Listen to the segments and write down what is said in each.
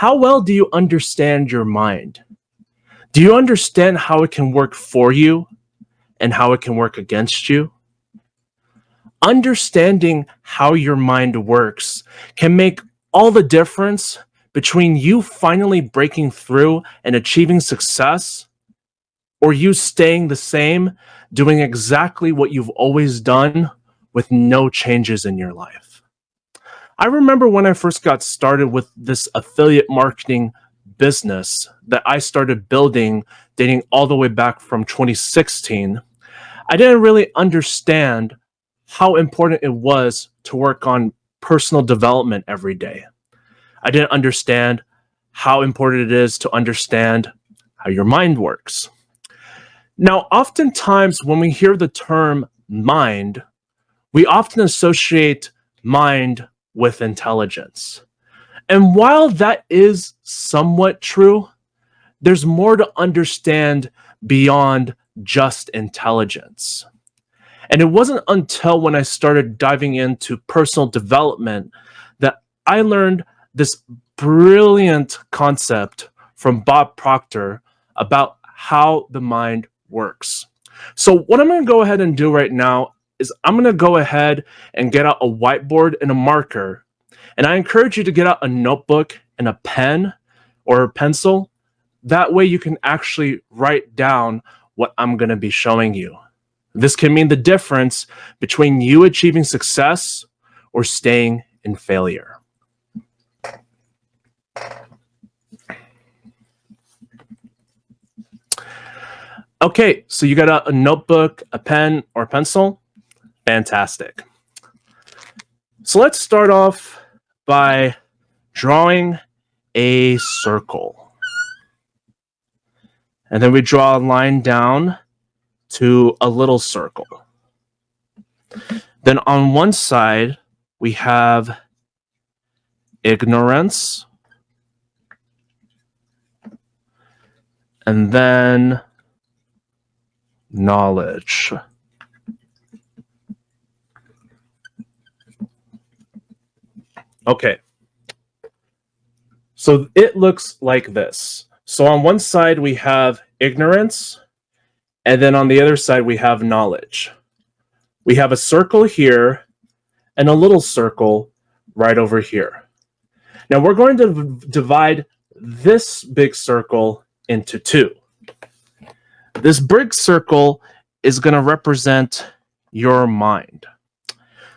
how well do you understand your mind? Do you understand how it can work for you and how it can work against you? Understanding how your mind works can make all the difference between you finally breaking through and achieving success or you staying the same, doing exactly what you've always done with no changes in your life. I remember when I first got started with this affiliate marketing business that I started building dating all the way back from 2016. I didn't really understand how important it was to work on personal development every day. I didn't understand how important it is to understand how your mind works. Now, oftentimes when we hear the term mind, we often associate mind with intelligence. And while that is somewhat true, there's more to understand beyond just intelligence. And it wasn't until when I started diving into personal development that I learned this brilliant concept from Bob Proctor about how the mind works. So what I'm going to go ahead and do right now is I'm going to go ahead and get out a whiteboard and a marker. And I encourage you to get out a notebook and a pen or a pencil. That way you can actually write down what I'm going to be showing you. This can mean the difference between you achieving success or staying in failure. Okay, so you got a notebook, a pen, or pencil? Fantastic. So let's start off by drawing a circle. And then we draw a line down to a little circle. Then on one side, we have ignorance. And then knowledge. Okay. So it looks like this. So on one side, we have ignorance. And then on the other side, we have knowledge. We have a circle here and a little circle right over here. Now we're going to divide this big circle into two. This big circle is going to represent your mind.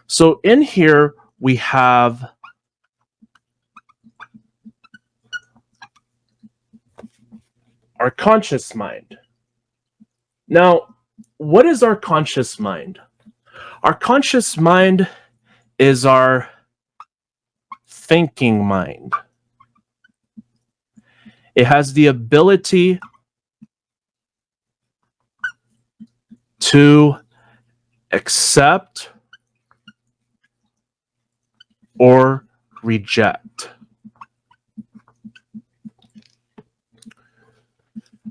So in here, we have our conscious mind. Now, what is our conscious mind? Our conscious mind is our thinking mind. It has the ability to accept or reject.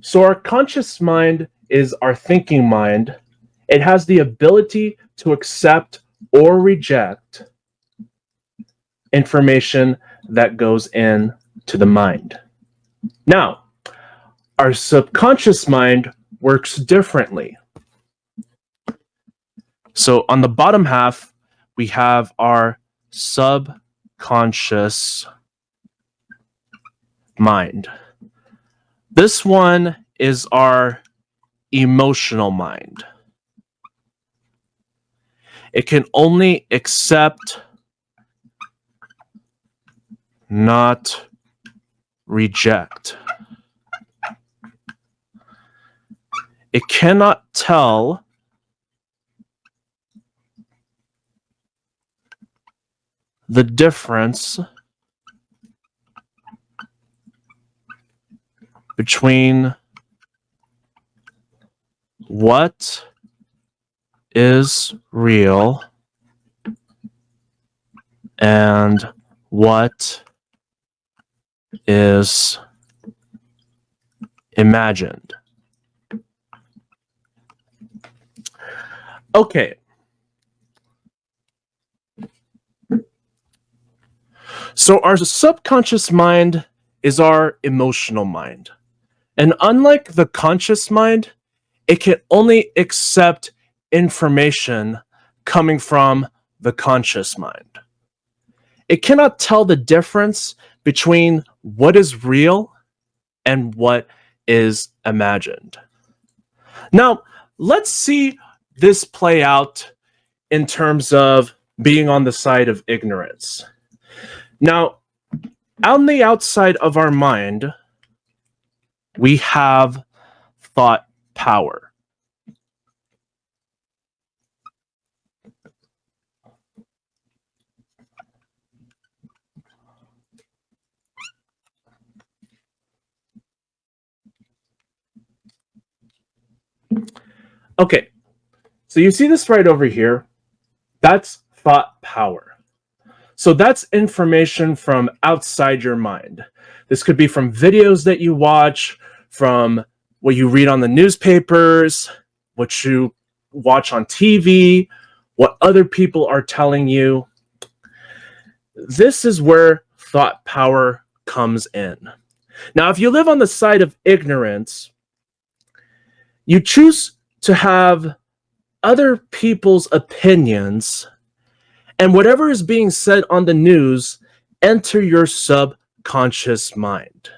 So our conscious mind is our thinking mind. It has the ability to accept or reject information that goes in to the mind. Now, our subconscious mind works differently. So on the bottom half, we have our subconscious mind. This one is our emotional mind. It can only accept, not reject. It cannot tell the difference between what is real and what is imagined. Okay. So our subconscious mind is our emotional mind. And unlike the conscious mind, it can only accept information coming from the conscious mind. It cannot tell the difference between what is real and what is imagined. Now, let's see this play out in terms of being on the side of ignorance. Now, on the outside of our mind, we have thought power. Okay, so you see this right over here. That's thought power. So that's information from outside your mind. This could be from videos that you watch, from what you read on the newspapers, what you watch on TV, what other people are telling you. This is where thought power comes in. Now, if you live on the side of ignorance, you choose to have other people's opinions and whatever is being said on the news enter your subconscious mind.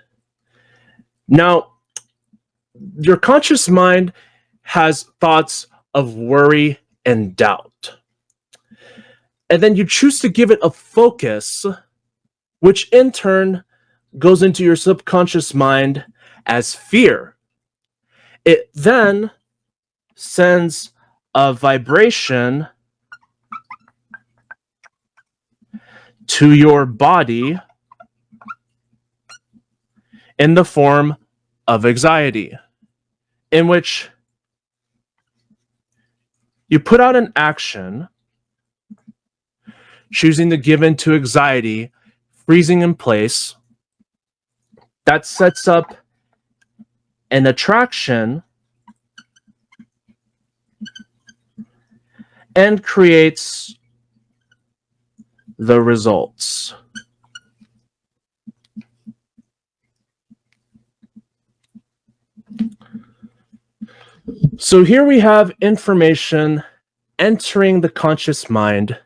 Now, your conscious mind has thoughts of worry and doubt. And then you choose to give it a focus, which in turn goes into your subconscious mind as fear. It then sends a vibration to your body in the form of anxiety, in which you put out an action, choosing to give in to anxiety, freezing in place. That sets up an attraction and creates the results. So here we have information entering the conscious mind.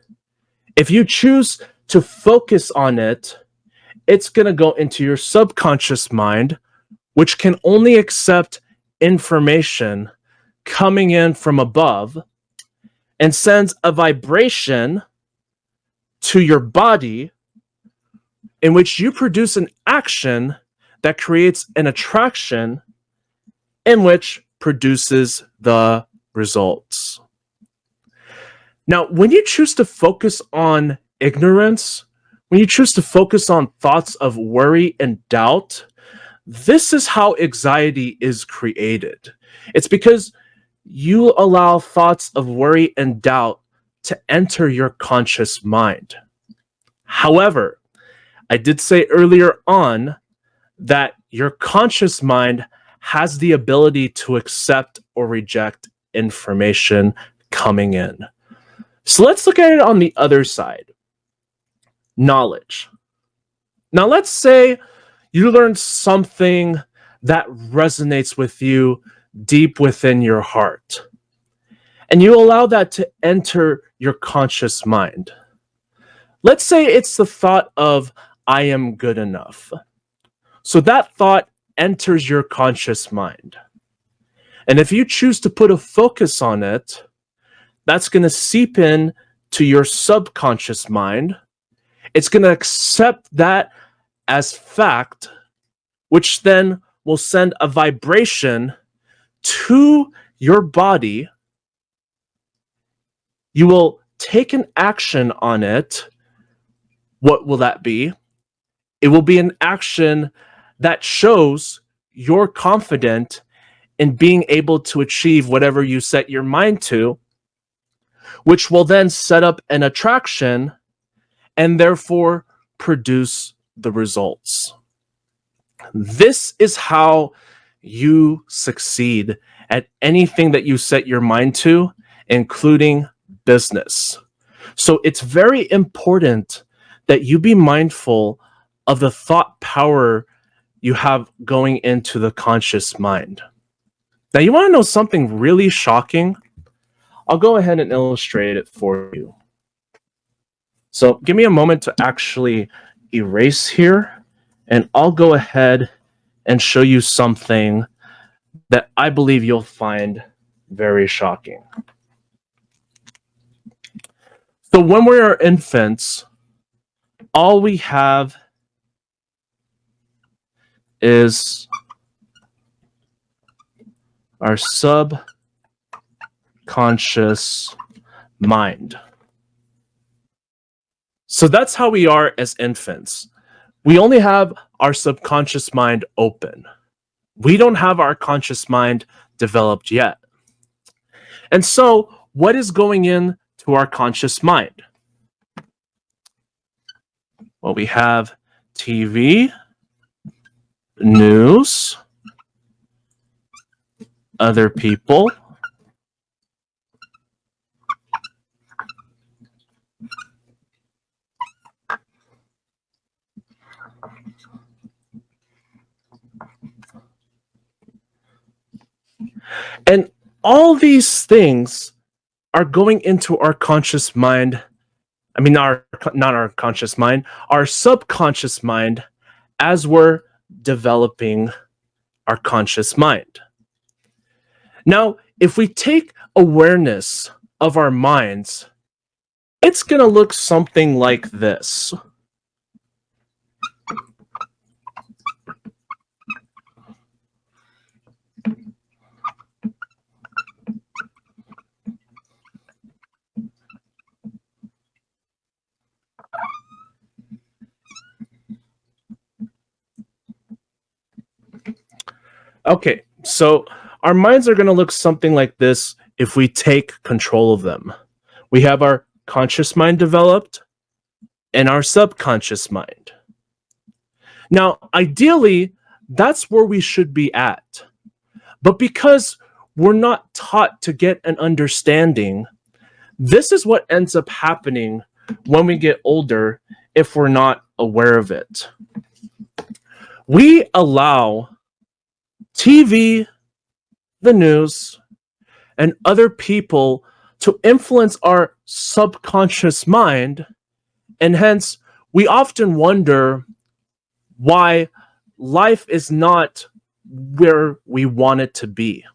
If you choose to focus on it, it's going to go into your subconscious mind, which can only accept information coming in from above and sends a vibration to your body in which you produce an action that creates an attraction in which produces the results. Now, when you choose to focus on ignorance, when you choose to focus on thoughts of worry and doubt, this is how anxiety is created. It's because you allow thoughts of worry and doubt to enter your conscious mind. However, I did say earlier on that your conscious mind has the ability to accept or reject information coming in. So let's look at it on the other side. Knowledge. Now let's say you learned something that resonates with you deep within your heart, and you allow that to enter your conscious mind. Let's say it's the thought of, I am good enough. So that thought enters your conscious mind. And if you choose to put a focus on it, that's going to seep in to your subconscious mind. It's going to accept that as fact, which then will send a vibration to your body. You will take an action on it. What will that be? It will be an action that shows you're confident in being able to achieve whatever you set your mind to, which will then set up an attraction and therefore produce the results. This is how you succeed at anything that you set your mind to, including business. So it's very important that you be mindful of the thought power you have going into the conscious mind. Now, you want to know something really shocking? I'll go ahead and illustrate it for you. So give me a moment to actually erase here, and I'll go ahead and show you something that I believe you'll find very shocking. So when we are infants, all we have is our subconscious mind. So that's how we are as infants. We only have our subconscious mind open. We don't have our conscious mind developed yet. And so, what is going into our conscious mind? Well, we have TV, news, other people, and all these things are going into our conscious mind. I mean, not our conscious mind, our subconscious mind, as we're developing our conscious mind. Now, if we take awareness of our minds, it's going to look something like this. Okay, so our minds are going to look something like this if we take control of them. We have our conscious mind developed and our subconscious mind. Now, ideally, that's where we should be at. But because we're not taught to get an understanding, this is what ends up happening when we get older if we're not aware of it. We allow TV, the news, and other people to influence our subconscious mind, and hence we often wonder why life is not where we want it to be.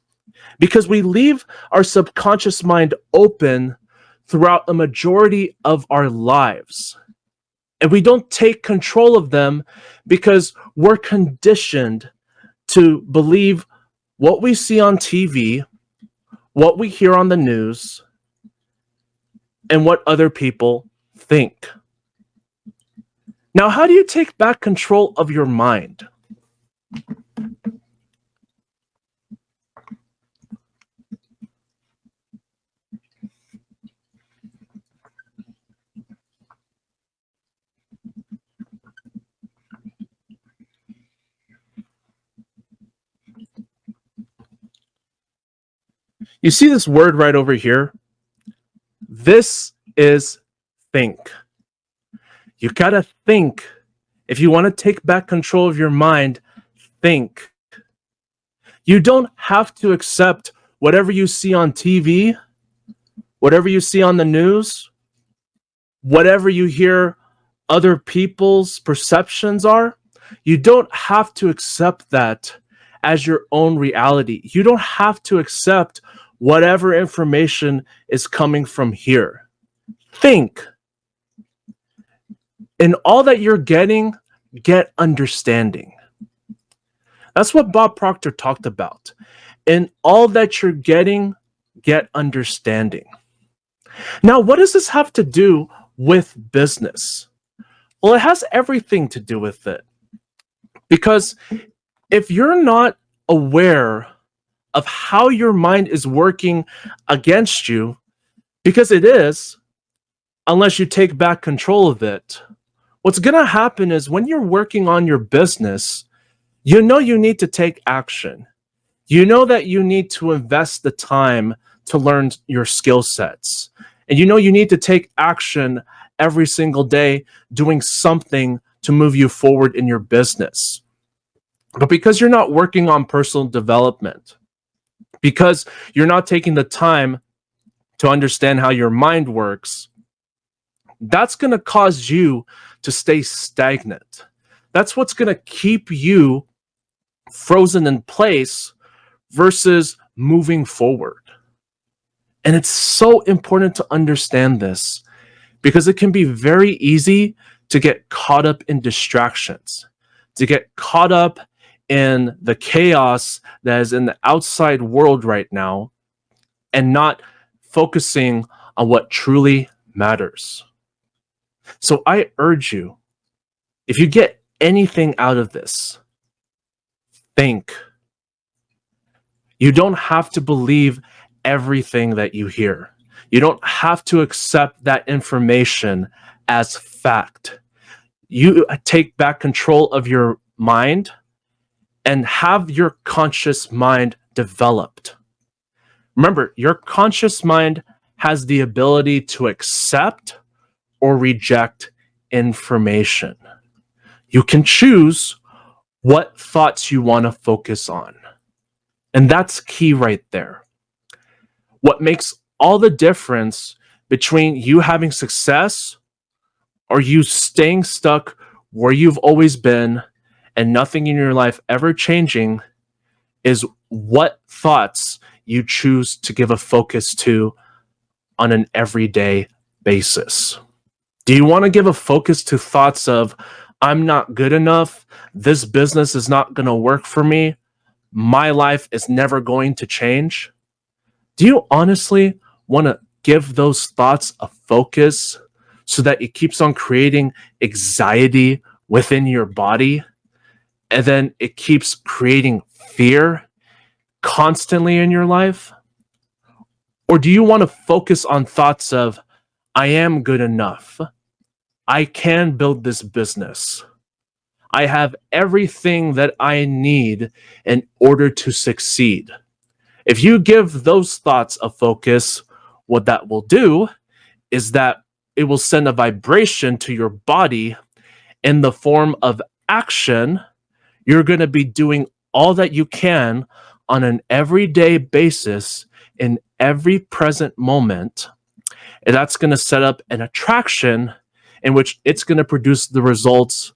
Because we leave our subconscious mind open throughout the majority of our lives. And we don't take control of them because we're conditioned to believe what we see on TV, what we hear on the news, and what other people think. Now, how do you take back control of your mind? You see this word right over here? This is think. You gotta think. If you want to take back control of your mind, think. You don't have to accept whatever you see on TV, whatever you see on the news, whatever you hear other people's perceptions are. You don't have to accept that as your own reality. You don't have to accept whatever information is coming from here. Think. In all that you're getting, get understanding. That's what Bob Proctor talked about. In all that you're getting, get understanding. Now, what does this have to do with business? Well, it has everything to do with it. Because if you're not aware of how your mind is working against you, because it is, unless you take back control of it, what's going to happen is when you're working on your business, you know you need to take action. You know that you need to invest the time to learn your skill sets. And you know you need to take action every single day doing something to move you forward in your business. But because you're not working on personal development, because you're not taking the time to understand how your mind works, that's going to cause you to stay stagnant. That's what's going to keep you frozen in place versus moving forward. And it's so important to understand this because it can be very easy to get caught up in distractions, to get caught up in the chaos that is in the outside world right now and not focusing on what truly matters. So I urge you, if you get anything out of this, think. You don't have to believe everything that you hear. You don't have to accept that information as fact. You take back control of your mind and have your conscious mind developed. Remember, your conscious mind has the ability to accept or reject information. You can choose what thoughts you want to focus on. And that's key right there. What makes all the difference between you having success or you staying stuck where you've always been and nothing in your life ever changing is what thoughts you choose to give a focus to on an everyday basis. Do you want to give a focus to thoughts of, I'm not good enough, this business is not going to work for me, my life is never going to change? Do you honestly want to give those thoughts a focus so that it keeps on creating anxiety within your body and then it keeps creating fear constantly in your life? Or do you want to focus on thoughts of, I am good enough, I can build this business, I have everything that I need in order to succeed? If you give those thoughts a focus, what that will do is that it will send a vibration to your body in the form of action. You're going to be doing all that you can on an everyday basis in every present moment. And that's going to set up an attraction in which it's going to produce the results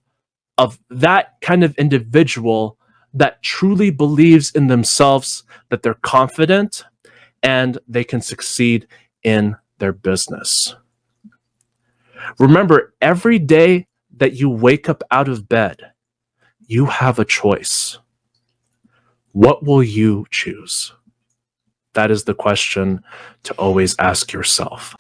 of that kind of individual that truly believes in themselves, that they're confident, and they can succeed in their business. Remember, every day that you wake up out of bed, you have a choice. What will you choose? That is the question to always ask yourself.